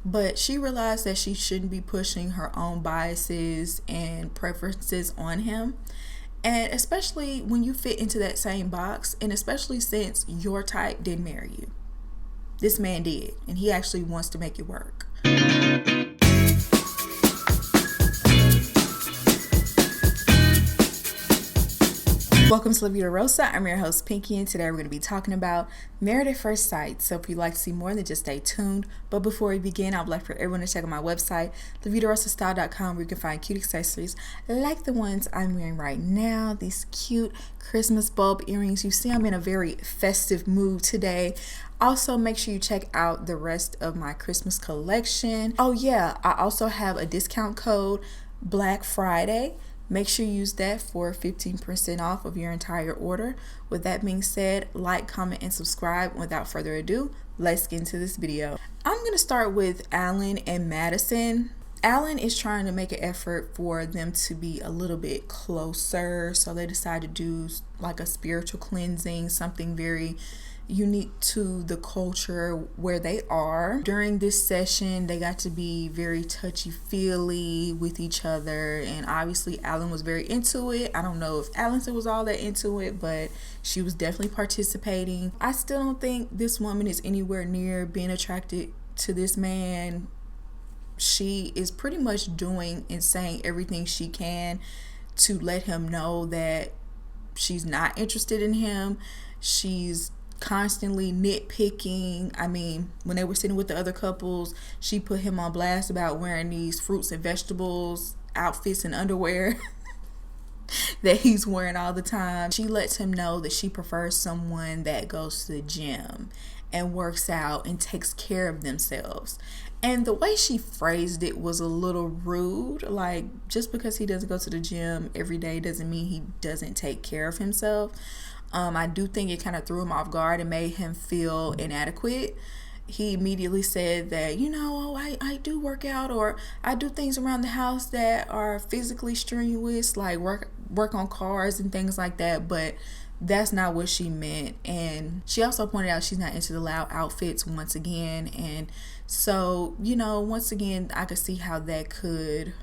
but she realized that she shouldn't be pushing her own biases and preferences on him. And especially when you fit into that same box, and especially since your type didn't marry you. This man did, and he actually wants to make it work. Welcome to La Vida Rosa. I'm your host, Pinky, and today we're going to be talking about Married at First Sight. So if you'd like to see more, then just stay tuned. But before we begin, I would like for everyone to check out my website, lavidarosastyle.com, where you can find cute accessories like the ones I'm wearing right now. These cute Christmas bulb earrings. You see, I'm in a very festive mood today. Also, make sure you check out the rest of my Christmas collection. Oh yeah, I also have a discount code, Black Friday. Make sure you use that for 15% off of your entire order. With that being said, like, comment, and subscribe. Without further ado, let's get into this video. I'm going to start with Allan and Madison. Allan is trying to make an effort for them to be a little bit closer. So they decided to do like a spiritual cleansing, something very unique to the culture where they are. During this session, they got to be very touchy-feely with each other, and obviously Allan was very into it. I don't know if Allison was all that into it, but she was definitely participating. I still don't think this woman is anywhere near being attracted to this man. She is pretty much doing and saying everything she can to let him know that she's not interested in him. She's constantly nitpicking. I mean, when they were sitting with the other couples, she put him on blast about wearing these fruits and vegetables outfits and underwear that he's wearing all the time. She lets him know that she prefers someone that goes to the gym and works out and takes care of themselves. And the way she phrased it was a little rude. Like, just because he doesn't go to the gym every day doesn't mean he doesn't take care of himself. I do think it kind of threw him off guard and made him feel inadequate. He immediately said that, I do work out, or I do things around the house that are physically strenuous, like work on cars and things like that, but that's not what she meant. And she also pointed out she's not into the loud outfits once again. And so, once again, I could see how that could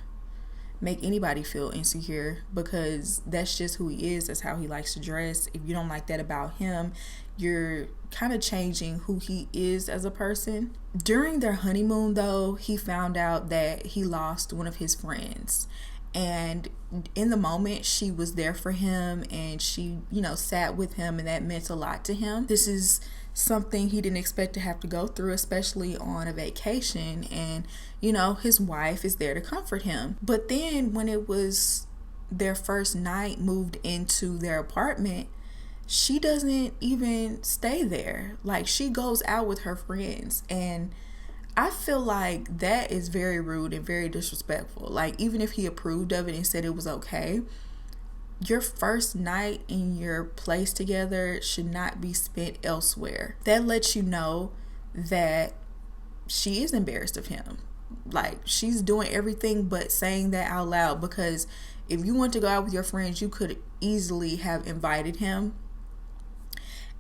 make anybody feel insecure, because that's just who he is. That's how he likes to dress. If you don't like that about him, you're kind of changing who he is as a person. During their honeymoon, though, he found out that he lost one of his friends. And in the moment, she was there for him, and she, sat with him, and that meant a lot to him. This is something he didn't expect to have to go through, especially on a vacation. And, his wife is there to comfort him. But then when it was their first night, moved into their apartment, she doesn't even stay there. Like, she goes out with her friends. And I feel like that is very rude and very disrespectful. Like, even if he approved of it and said it was okay, your first night in your place together should not be spent elsewhere. That lets you know that she is embarrassed of him. Like, she's doing everything but saying that out loud, because if you want to go out with your friends, you could easily have invited him.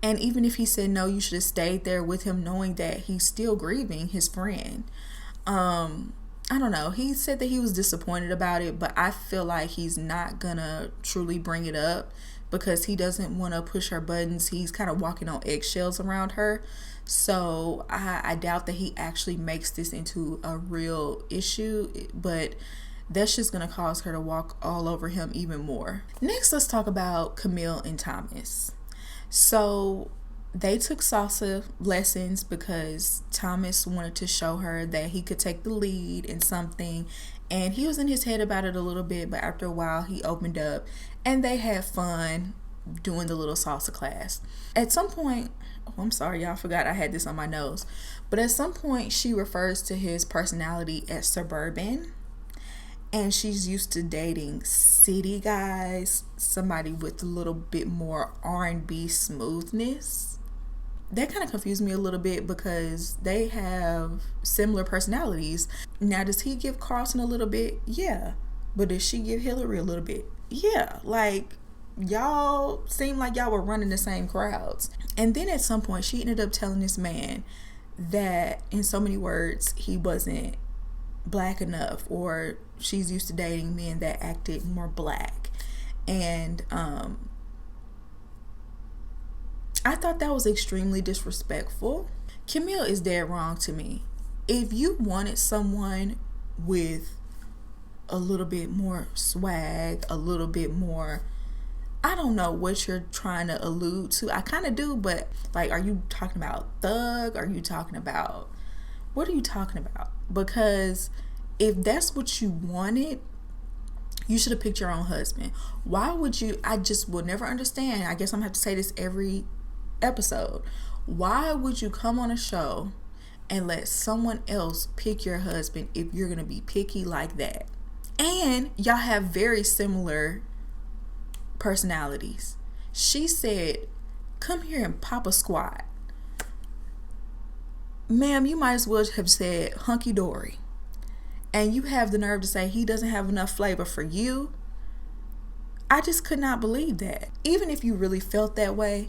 And even if he said no, you should have stayed there with him, knowing that he's still grieving his friend. I don't know. He said that he was disappointed about it, but I feel like he's not gonna truly bring it up because he doesn't want to push her buttons. He's kind of walking on eggshells around her. So I doubt that he actually makes this into a real issue, but that's just gonna cause her to walk all over him even more. Next, let's talk about Camille and Thomas. So they took salsa lessons because Thomas wanted to show her that he could take the lead in something, and he was in his head about it a little bit, but after a while he opened up and they had fun doing the little salsa class. At some point, I'm sorry, y'all, forgot I had this on my nose, but at some point she refers to his personality as suburban, and she's used to dating city guys, somebody with a little bit more R&B smoothness. That kind of confused me a little bit because they have similar personalities. Now, does he give Carlton a little bit? Yeah. But does she give Hillary a little bit? Yeah. Like, y'all seem like y'all were running the same crowds. And then at some point, she ended up telling this man that in so many words he wasn't black enough, or she's used to dating men that acted more black. And I thought that was extremely disrespectful. Camille is dead wrong to me. If you wanted someone with a little bit more swag, a little bit more, I don't know what you're trying to allude to. I kind of do, but like, are you talking about thug? Are you talking about, what are you talking about? Because if that's what you wanted, you should have picked your own husband. Why would you? I just will never understand. I guess I'm gonna have to say this every episode. Why would you come on a show and let someone else pick your husband if you're gonna be picky like that? And y'all have very similar personalities. She said, come here and pop a squat. Ma'am, you might as well have said hunky dory. And you have the nerve to say he doesn't have enough flavor for you. I just could not believe that. Even if you really felt that way,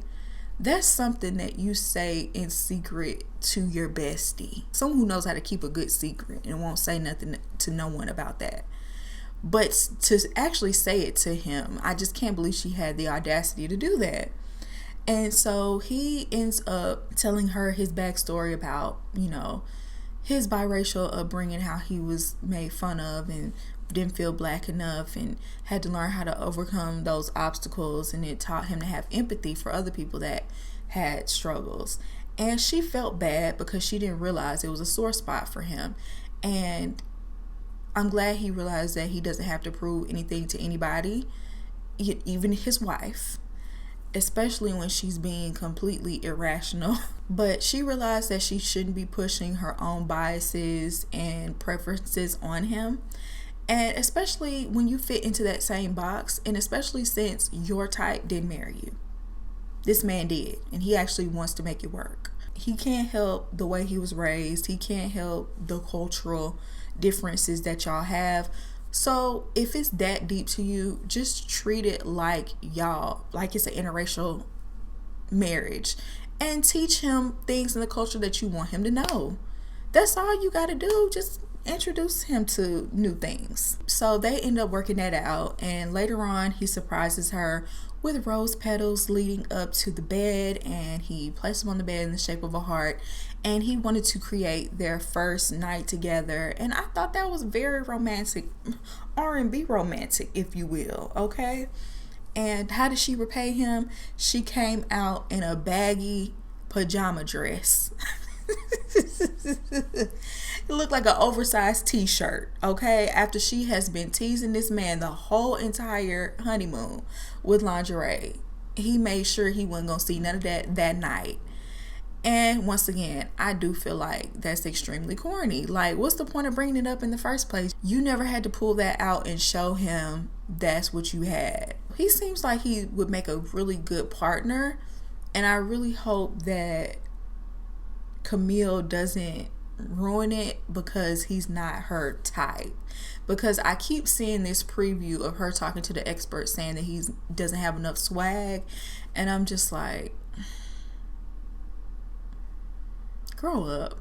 that's something that you say in secret to your bestie. Someone who knows how to keep a good secret and won't say nothing to no one about that. But to actually say it to him, I just can't believe she had the audacity to do that. And so he ends up telling her his backstory about, you know, his biracial upbringing, how he was made fun of and didn't feel black enough and had to learn how to overcome those obstacles, and it taught him to have empathy for other people that had struggles. And she felt bad because she didn't realize it was a sore spot for him. And I'm glad he realized that he doesn't have to prove anything to anybody, even his wife, especially when she's being completely irrational. But she realized that she shouldn't be pushing her own biases and preferences on him. And especially when you fit into that same box, and especially since your type didn't marry you. This man did, and he actually wants to make it work. He can't help the way he was raised. He can't help the cultural differences that y'all have. So if it's that deep to you, just treat it like y'all, like it's an interracial marriage, and teach him things in the culture that you want him to know. That's all you got to do. Just introduce him to new things. So they end up working that out, and later on he surprises her with rose petals leading up to the bed, and he places them on the bed in the shape of a heart, and he wanted to create their first night together. And I thought that was very romantic, R&B romantic, if you will. Okay. And how did she repay him? She came out in a baggy pajama dress. It looked like an oversized t-shirt, okay? After she has been teasing this man the whole entire honeymoon with lingerie. He made sure he wasn't going to see none of that night. And once again, I do feel like that's extremely corny. Like, what's the point of bringing it up in the first place? You never had to pull that out and show him that's what you had. He seems like he would make a really good partner. And I really hope that Camille doesn't ruin it because he's not her type. Because I keep seeing this preview of her talking to the expert saying that he doesn't have enough swag. And I'm just like, grow up.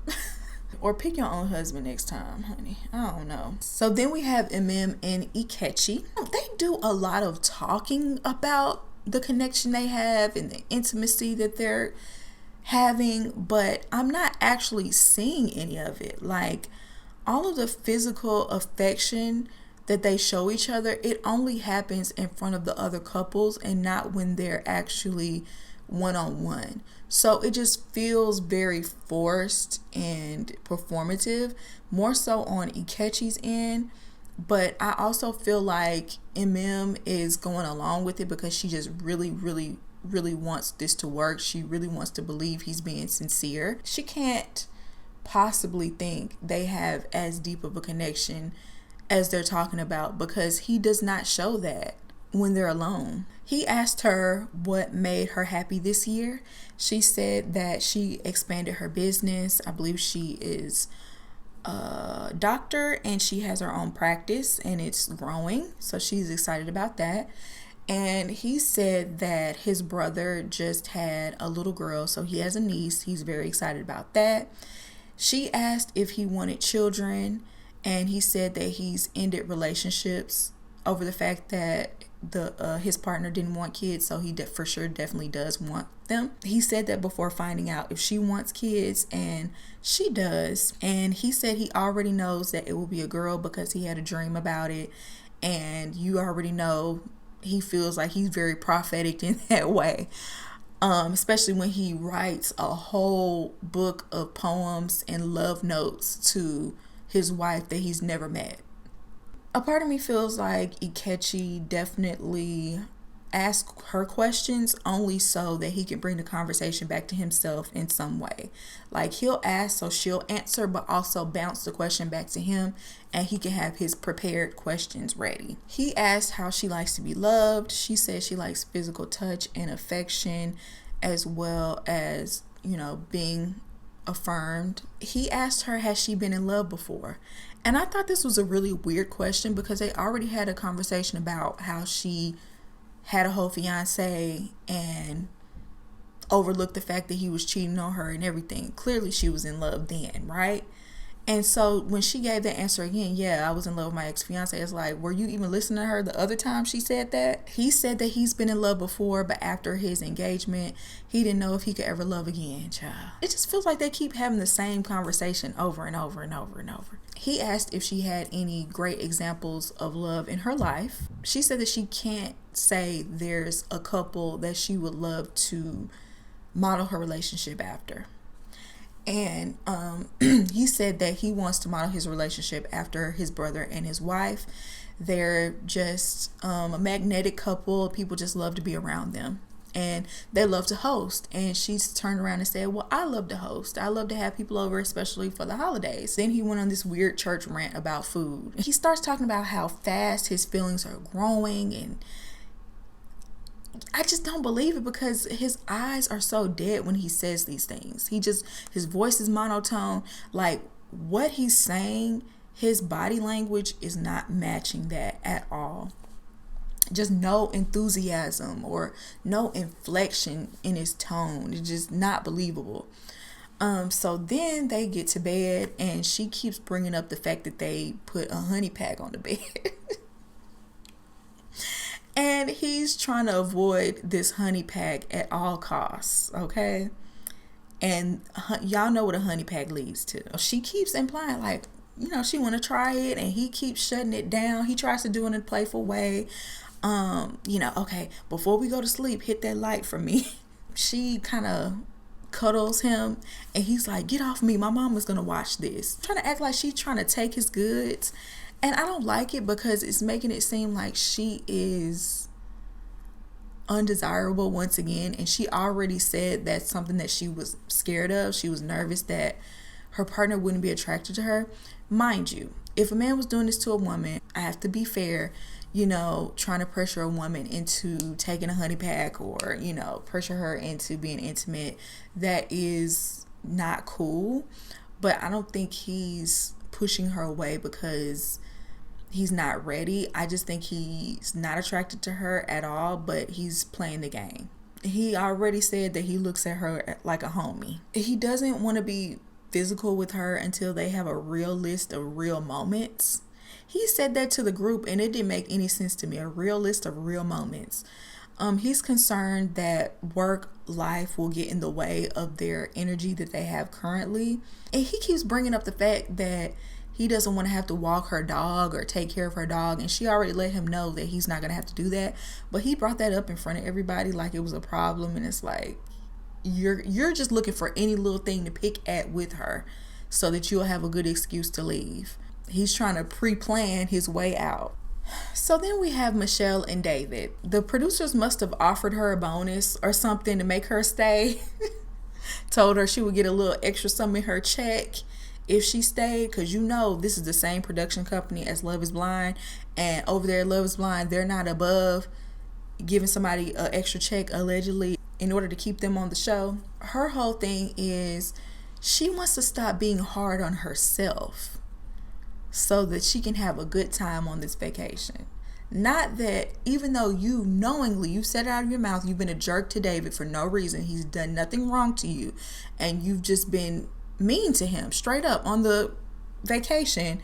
Or pick your own husband next time, honey. I don't know. So then we have MM and Echi. They do a lot of talking about the connection they have and the intimacy that they're having, but I'm not actually seeing any of it. Like, all of the physical affection that they show each other, it only happens in front of the other couples and not when they're actually one-on-one. So it just feels very forced and performative, more so on Echi's end. But I also feel like MM is going along with it because she just really wants this to work. She really wants to believe he's being sincere. She can't possibly think they have as deep of a connection as they're talking about, because he does not show that when they're alone. He asked her what made her happy this year. She said that she expanded her business. I believe she is a doctor and she has her own practice and it's growing. So she's excited about that. And he said that his brother just had a little girl, so he has a niece. He's very excited about that. She asked if he wanted children, and he said that he's ended relationships over the fact that his partner didn't want kids, so he for sure definitely does want them. He said that before finding out if she wants kids, and she does. And he said he already knows that it will be a girl because he had a dream about it, and you already know he feels like he's very prophetic in that way. Especially when he writes a whole book of poems and love notes to his wife that he's never met. A part of me feels like Echi definitely asked her questions only so that he can bring the conversation back to himself in some way. Like, he'll ask so she'll answer, but also bounce the question back to him, and he can have his prepared questions ready. He asked how she likes to be loved. She said she likes physical touch and affection, as well as, being affirmed. He asked her, has she been in love before? And I thought this was a really weird question because they already had a conversation about how she had a whole fiance and overlooked the fact that he was cheating on her and everything. Clearly she was in love then, right? And so when she gave that answer again, yeah, I was in love with my ex-fiance, it's like, were you even listening to her the other time she said that? He said that he's been in love before, but after his engagement, he didn't know if he could ever love again, child. It just feels like they keep having the same conversation over and over and over and over. He asked if she had any great examples of love in her life. She said that she can't say there's a couple that she would love to model her relationship after. And he said that he wants to model his relationship after his brother and his wife. They're just a magnetic couple. People just love to be around them. And they love to host. And she's turned around and said, well, I love to host. I love to have people over, especially for the holidays. Then he went on this weird church rant about food. He starts talking about how fast his feelings are growing, and I just don't believe it because his eyes are so dead when he says these things. His voice is monotone. Like, what he's saying, his body language is not matching that at all. Just no enthusiasm or no inflection in his tone. It's just not believable. So then they get to bed, and she keeps bringing up the fact that they put a honey pack on the bed. And he's trying to avoid this honey pack at all costs, okay? And y'all know what a honey pack leads to. She keeps implying, like, she want to try it, and he keeps shutting it down. He tries to do it in a playful way. Okay, before we go to sleep, hit that light for me. She kind of cuddles him, and he's like, get off me. My mom was going to watch this. Trying to act like she's trying to take his goods. And I don't like it because it's making it seem like she is undesirable once again. And she already said that's something that she was scared of. She was nervous that her partner wouldn't be attracted to her. Mind you, if a man was doing this to a woman, I have to be fair, trying to pressure a woman into taking a honey pack or, pressure her into being intimate. That is not cool. But I don't think he's pushing her away because he's not ready. I just think he's not attracted to her at all, but he's playing the game. He already said that he looks at her like a homie. He doesn't want to be physical with her until they have a real list of real moments. He said that to the group, and it didn't make any sense to me. A real list of real moments. He's concerned that work life will get in the way of their energy that they have currently. And he keeps bringing up the fact that he doesn't want to have to walk her dog or take care of her dog, and she already let him know that he's not going to have to do that. But he brought that up in front of everybody like it was a problem, and it's like, you're just looking for any little thing to pick at with her so that you'll have a good excuse to leave. He's trying to pre-plan his way out. So then we have Michelle and David. The producers must have offered her a bonus or something to make her stay. Told her she would get a little extra sum in her check if she stayed, because this is the same production company as Love is Blind, and over there at Love is Blind, they're not above giving somebody an extra check allegedly in order to keep them on the show. Her whole thing is she wants to stop being hard on herself so that she can have a good time on this vacation. Not that, even though you knowingly, you said it out of your mouth, you've been a jerk to David for no reason. He's done nothing wrong to you. And you've just been mean to him straight up on the vacation.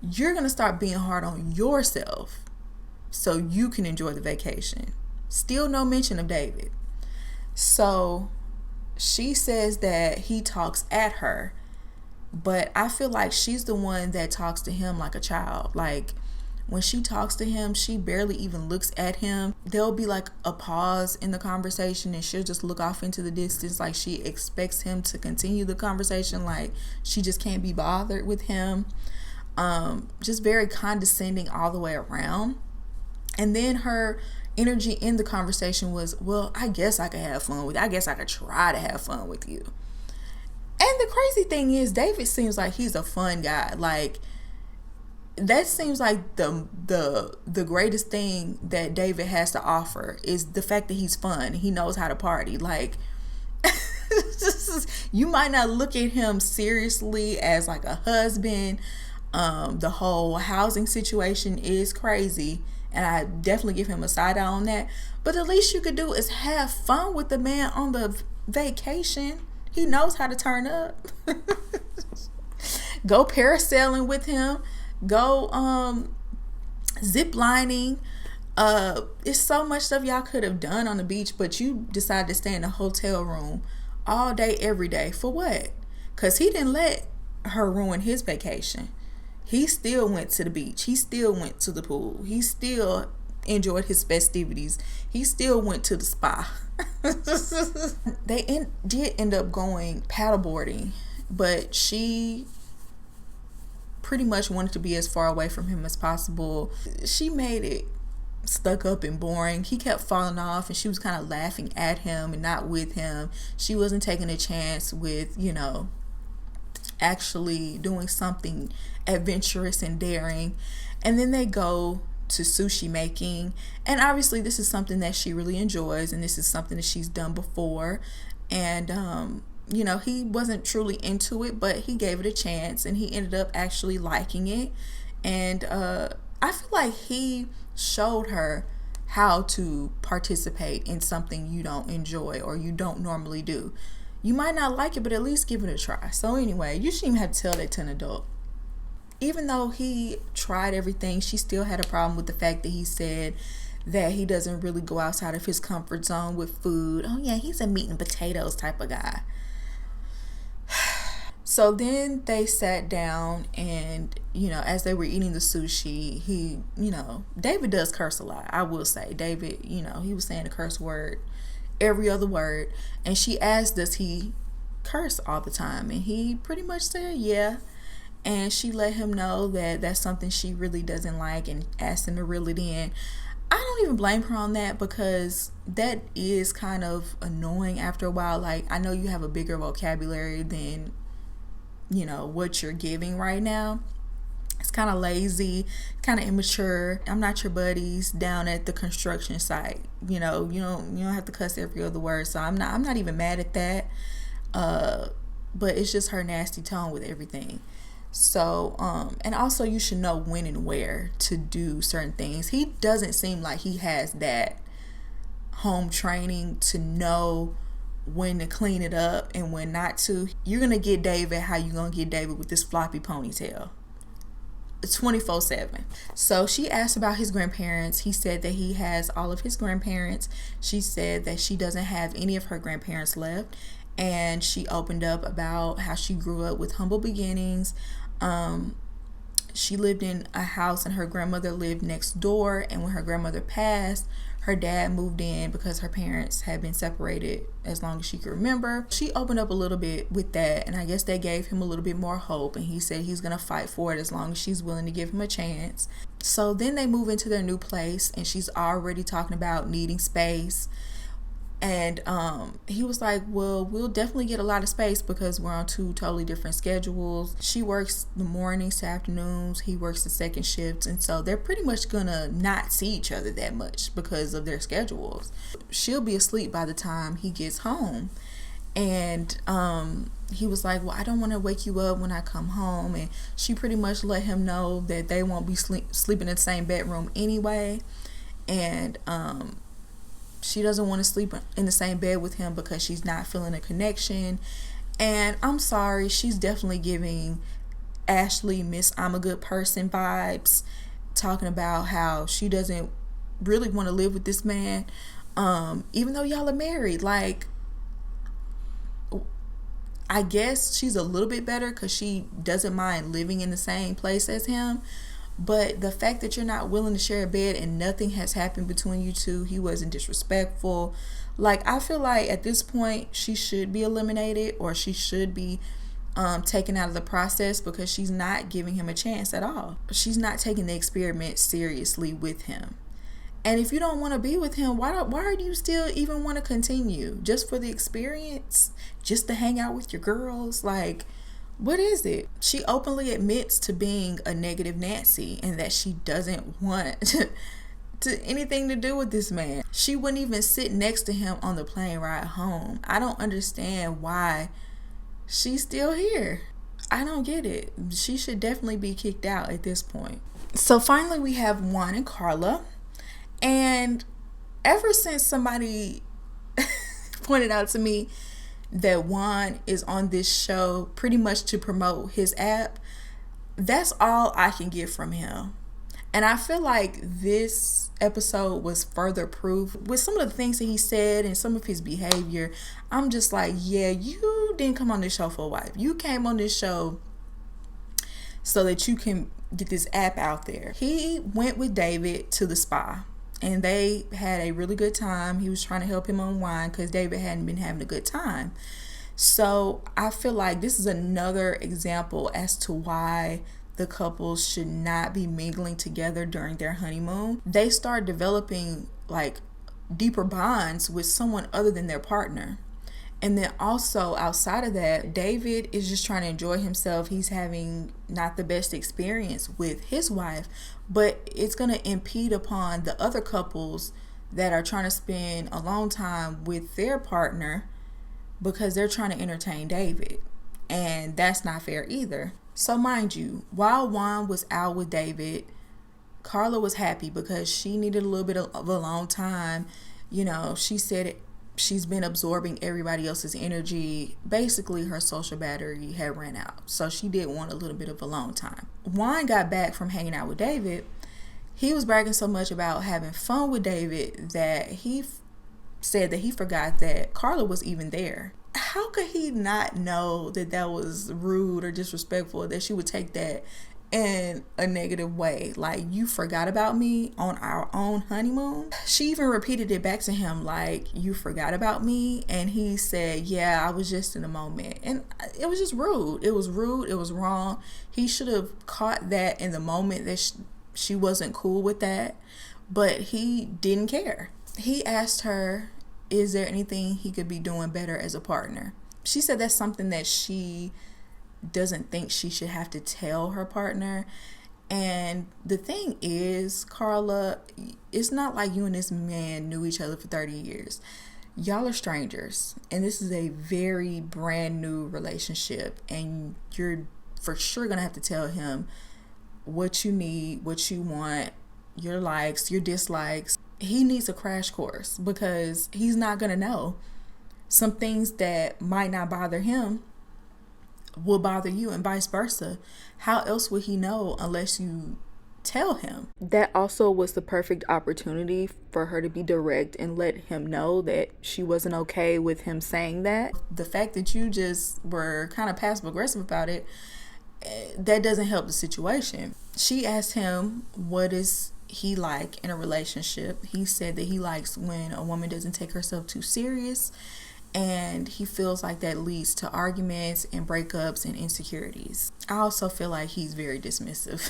You're going to start being hard on yourself so you can enjoy the vacation. Still no mention of David. So she says that he talks at her, but I feel like she's the one that talks to him like a child. Like, when she talks to him, she barely even looks at him. There'll be like a pause in the conversation and she'll just look off into the distance like she expects him to continue the conversation. Like, she just can't be bothered with him. Just very condescending all the way around. And then her energy in the conversation was, well, I guess I could have fun with you. I guess I could try to have fun with you. And the crazy thing is, David seems like he's a fun guy. Like, that seems like the greatest thing that David has to offer is the fact that he's fun. He knows how to party. Like, you might not look at him seriously as like a husband. The whole housing situation is crazy, and I definitely give him a side eye on that. But the least you could do is have fun with the man on the vacation. He knows how to turn up. Go parasailing with him. Go zip lining. It's so much stuff y'all could have done on the beach, but you decided to stay in a hotel room all day, every day. For what? Because he didn't let her ruin his vacation. He still went to the beach. He still went to the pool. He still enjoyed his festivities. He still went to the spa. They did end up going paddleboarding, but she pretty much wanted to be as far away from him as possible. She made it stuck up and boring. He kept falling off and she was kind of laughing at him and not with him. She wasn't taking a chance with, actually doing something adventurous and daring. And then they go to sushi making, and obviously this is something that she really enjoys, and this is something that she's done before. And he wasn't truly into it, but he gave it a chance and he ended up actually liking it. And I feel like he showed her how to participate in something you don't enjoy or you don't normally do. You might not like it, but at least give it a try. So anyway, you shouldn't even have to tell that to an adult. Even though he tried everything, she still had a problem with the fact that he said that he doesn't really go outside of his comfort zone with food. Oh yeah, he's a meat and potatoes type of guy. So then they sat down and, as they were eating the sushi, David does curse a lot. I will say, David, he was saying a curse word every other word. And she asked, does he curse all the time? And he pretty much said, yeah. And she let him know that that's something she really doesn't like and asked him to reel it in. I don't even blame her on that, because that is kind of annoying after a while. Like, I know you have a bigger vocabulary than what you're giving right now. It's kind of lazy, kind of immature. I'm not your buddies down at the construction site. You don't have to cuss every other word. So I'm not even mad at that. But it's just her nasty tone with everything. So, and also you should know when and where to do certain things. He doesn't seem like he has that home training to know when to clean it up and when not to. You're going to get David how you going to get David with this floppy ponytail. 24/7. So she asked about his grandparents. He said that he has all of his grandparents. She said that she doesn't have any of her grandparents left. And she opened up about how she grew up with humble beginnings. She lived in a house and her grandmother lived next door. And when her grandmother passed, her dad moved in because her parents had been separated as long as she could remember. She opened up a little bit with that, and I guess they gave him a little bit more hope, and he said he's going to fight for it as long as she's willing to give him a chance. So then they move into their new place, and she's already talking about needing space. And he was like, well, we'll definitely get a lot of space because we're on two totally different schedules. She works the mornings to afternoons. He works the second shift. And so they're pretty much going to not see each other that much because of their schedules. She'll be asleep by the time he gets home. And he was like, well, I don't want to wake you up when I come home. And she pretty much let him know that they won't be sleeping in the same bedroom anyway. And she doesn't want to sleep in the same bed with him because she's not feeling a connection. And I'm sorry, she's definitely giving Ashley Miss I'm a Good Person vibes, talking about how she doesn't really want to live with this man, even though y'all are married. Like, I guess she's a little bit better because she doesn't mind living in the same place as him. But the fact that you're not willing to share a bed and nothing has happened between you two, he wasn't disrespectful. Like, I feel like at this point she should be eliminated, or she should be taken out of the process, because she's not giving him a chance at all. She's not taking the experiment seriously with him. And if you don't want to be with him, why do you still even want to continue? Just for the experience? Just to hang out with your girls? Like, what is it? She openly admits to being a negative Nancy and that she doesn't want to anything to do with this man. She wouldn't even sit next to him on the plane ride home. I don't understand why she's still here. I don't get it. She should definitely be kicked out at this point. So finally we have Juan and Carla. And ever since somebody pointed out to me that Juan is on this show pretty much to promote his app, that's all I can get from him. And I feel like this episode was further proof with some of the things that he said and some of his behavior. I'm just like, yeah, you didn't come on this show for a wife. You came on this show so that you can get this app out there. He went with David to the spa and they had a really good time. He was trying to help him unwind because David hadn't been having a good time. So I feel like this is another example as to why the couples should not be mingling together during their honeymoon. They start developing like deeper bonds with someone other than their partner. And then also outside of that, David is just trying to enjoy himself. He's having not the best experience with his wife, but it's going to impede upon the other couples that are trying to spend a long time with their partner because they're trying to entertain David. And that's not fair either. So mind you, while Juan was out with David, Carla was happy because she needed a little bit of a long time. You know, she said she's been absorbing everybody else's energy. Basically, her social battery had ran out. So she did want a little bit of a long time. Juan got back from hanging out with David. He was bragging so much about having fun with David that he said that he forgot that Carla was even there. How could he not know that that was rude or disrespectful, that she would take that in a negative way? Like, you forgot about me on our own honeymoon? She even repeated it back to him, like, you forgot about me? And he said, yeah, I was just in a moment. And it was just rude. It was rude. It was wrong. He should have caught that in the moment that she wasn't cool with that. But he didn't care. He asked her, is there anything he could be doing better as a partner? She said that's something that she doesn't think she should have to tell her partner. And the thing is, Carla, it's not like you and this man knew each other for 30 years. Y'all are strangers, and this is a very brand new relationship, and you're for sure gonna have to tell him what you need, what you want, your likes, your dislikes. He needs a crash course because he's not gonna know. Some things that might not bother him will bother you, and vice versa. How else would he know unless you tell him? That also was the perfect opportunity for her to be direct and let him know that she wasn't okay with him saying that. The fact that you just were kind of passive aggressive about it, that doesn't help the situation. She asked him, what is he like in a relationship? He said that he likes when a woman doesn't take herself too serious, and he feels like that leads to arguments and breakups and insecurities. I also feel like he's very dismissive.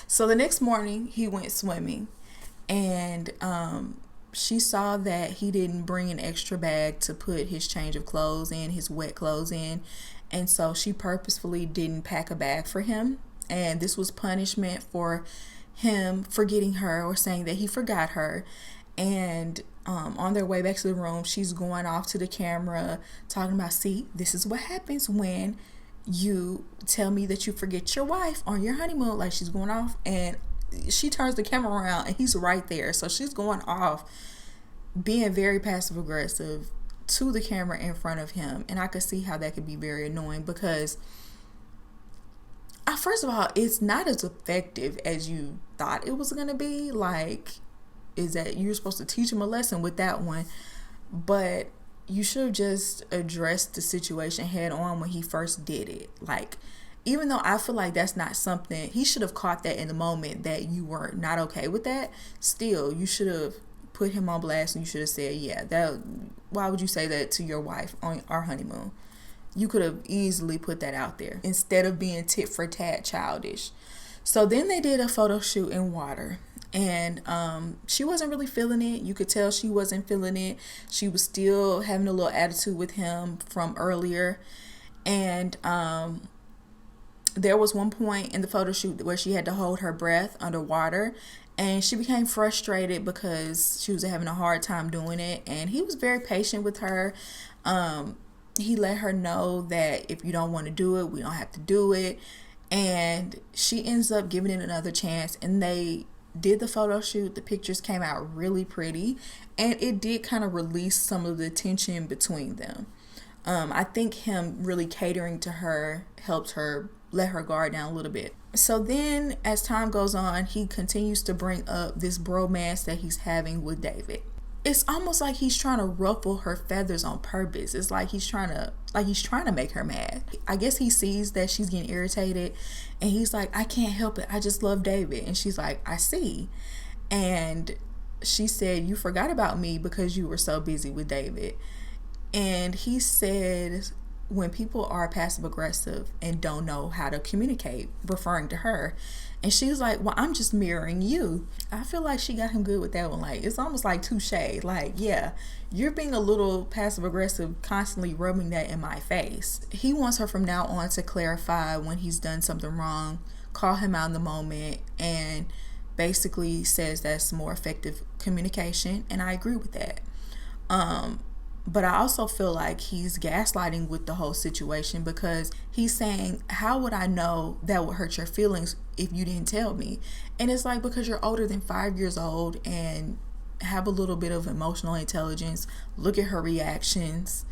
So the next morning he went swimming, and she saw that he didn't bring an extra bag to put his change of clothes in, his wet clothes in, and so she purposefully didn't pack a bag for him. And this was punishment for him forgetting her or saying that he forgot her. And On their way back to the room, she's going off to the camera talking about, see, this is what happens when you tell me that you forget your wife on your honeymoon. Like, she's going off, and she turns the camera around and he's right there. So she's going off, being very passive aggressive to the camera in front of him. And I could see how that could be very annoying, because first of all, it's not as effective as you thought it was going to be. Like, is that you're supposed to teach him a lesson with that one, but you should have just addressed the situation head on when he first did it. Like, even though I feel like that's not something, he should have caught that in the moment that you were not okay with that. Still, you should have put him on blast, and you should have said, yeah, why would you say that to your wife on our honeymoon? You could have easily put that out there instead of being tit for tat childish. So then they did a photo shoot in water, and she wasn't really feeling it. You could tell she wasn't feeling it. She was still having a little attitude with him from earlier. And there was one point in the photo shoot where she had to hold her breath underwater, and she became frustrated because she was having a hard time doing it. And he was very patient with her. He let her know that if you don't want to do it, we don't have to do it. And she ends up giving it another chance, and they did the photo shoot. The pictures came out really pretty, and it did kind of release some of the tension between them. I think him really catering to her helped her let her guard down a little bit. So then as time goes on, he continues to bring up this bromance that he's having with David. It's almost like he's trying to ruffle her feathers on purpose. It's like he's trying to make her mad. I guess he sees that she's getting irritated, and he's like, I can't help it, I just love David. And she's like, I see. And she said, you forgot about me because you were so busy with David. And he said, when people are passive aggressive and don't know how to communicate, referring to her. And she's like, well, I'm just mirroring you. I feel like she got him good with that one. Like, it's almost like touche. Like, yeah, you're being a little passive aggressive, constantly rubbing that in my face. He wants her from now on to clarify when he's done something wrong, call him out in the moment, and basically says that's more effective communication. And I agree with that. But I also feel like he's gaslighting with the whole situation, because he's saying, how would I know that would hurt your feelings if you didn't tell me? And it's like, because you're older than 5 years old and have a little bit of emotional intelligence. Look at her reactions.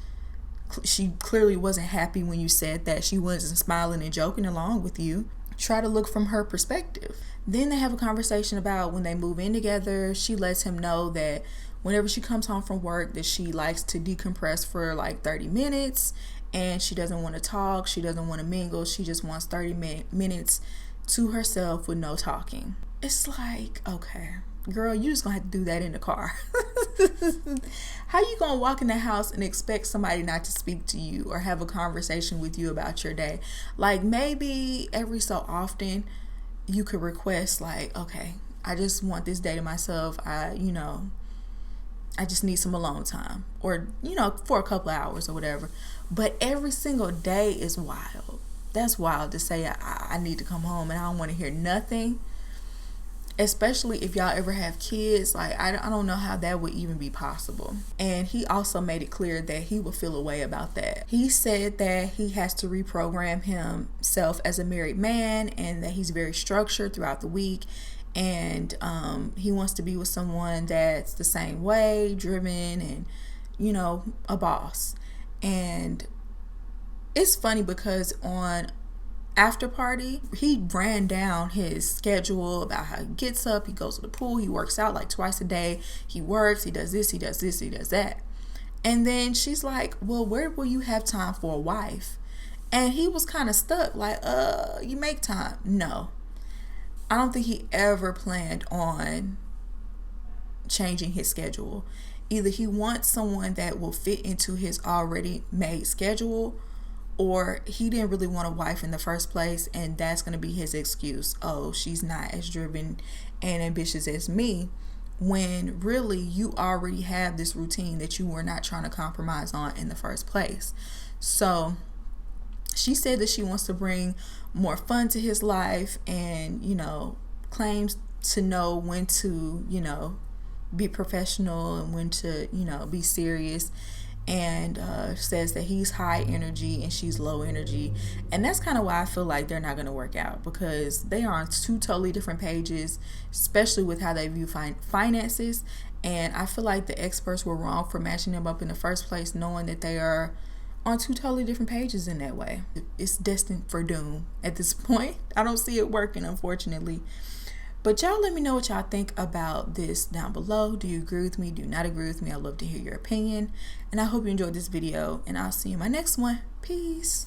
She clearly wasn't happy when you said that. She wasn't smiling and joking along with you. Try to look from her perspective. Then they have a conversation about when they move in together. She lets him know that whenever she comes home from work, that she likes to decompress for like 30 minutes, and she doesn't want to talk, she doesn't want to mingle, she just wants 30 minutes to herself with no talking. It's like, okay, girl, you just gonna have to do that in the car. How you gonna walk in the house and expect somebody not to speak to you or have a conversation with you about your day? Like, maybe every so often you could request, like, okay, I just want this day to myself. I just need some alone time, or, for a couple of hours or whatever. But every single day is wild. That's wild to say I need to come home and I don't want to hear nothing. Especially if y'all ever have kids. Like, I don't know how that would even be possible. And he also made it clear that he would feel a way about that. He said that he has to reprogram himself as a married man, and that he's very structured throughout the week. And he wants to be with someone that's the same way, driven, and a boss. And it's funny because on After Party, he ran down his schedule about how he gets up, he goes to the pool, he works out like twice a day, he works, he does this, he does this, he does that. And then she's like, well, where will you have time for a wife? And he was kind of stuck, like, you make time. No, I don't think he ever planned on changing his schedule. Either he wants someone that will fit into his already made schedule, or he didn't really want a wife in the first place, and that's going to be his excuse. Oh, she's not as driven and ambitious as me, when really you already have this routine that you were not trying to compromise on in the first place. So she said that she wants to bring more fun to his life, and claims to know when to be professional and when to, you know, be serious. And says that he's high energy and she's low energy. And that's kind of why I feel like they're not going to work out, because they are on two totally different pages, especially with how they view finances. And I feel like the experts were wrong for matching them up in the first place, knowing that they are on two totally different pages in that way. It's destined for doom at this point. I don't see it working, unfortunately. But y'all let me know what y'all think about this down below. Do you agree with me? Do you not agree with me? I'd love to hear your opinion. And I hope you enjoyed this video, and I'll see you in my next one. Peace.